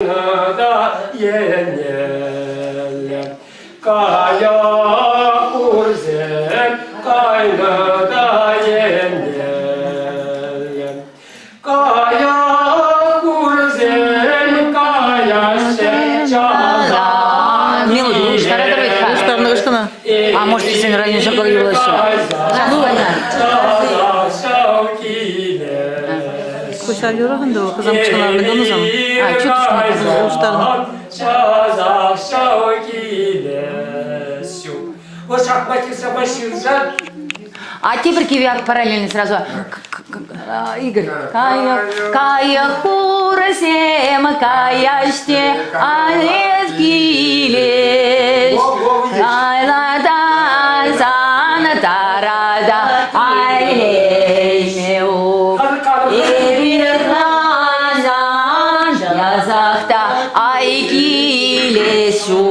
da yenel kaya urzem kaynada yenel kaya urzem kaya şeçada. Мелодию ушкана ушкана. А может, сен район шагал юлашы. Кuşar yorağın da o kızam çıkanlarını da zaman. А, чуть ушкана. Вот шахматица баширза. А теперь кивяк параллельно сразу. Игорь. Кая хурасем, каяште, алет килеш. Айлада зана тарада, айлемеу. Эбир хазан жазахта, ай килешу.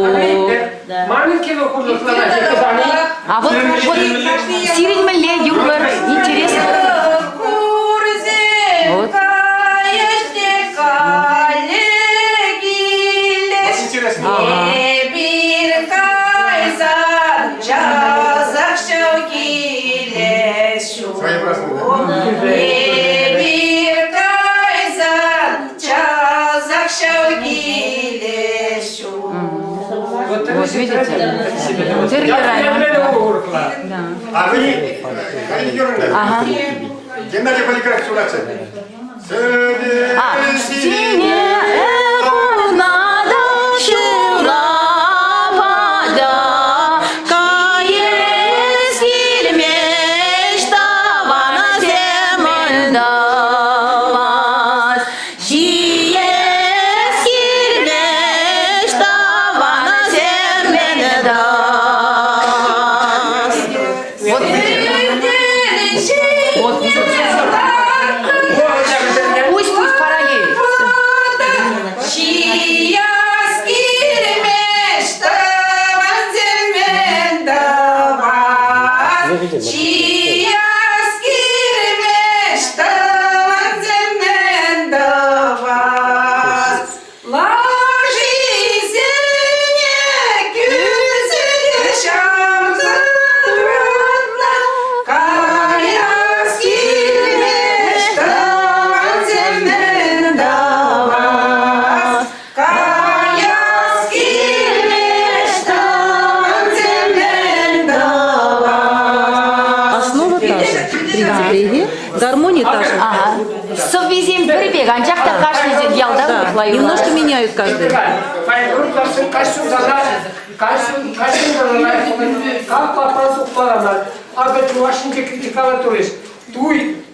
А вот сиреньмеле юрлар интересно. Вот. Вот видите? Да. А вы не дергаете? Ага. Геннадий Поликарпович улыбается. А, стене надо шилапада, каес килмеш тавана землдавас. Жиес килмеш тавана землдавас. Вот. Пусть параллель. Гармония та же. Ага. Совместим припев, анчак-то каждый сделал, да? Немножко меняют каждый. Как попал в парламент, а ты Вашингтон критиковал турист. Туй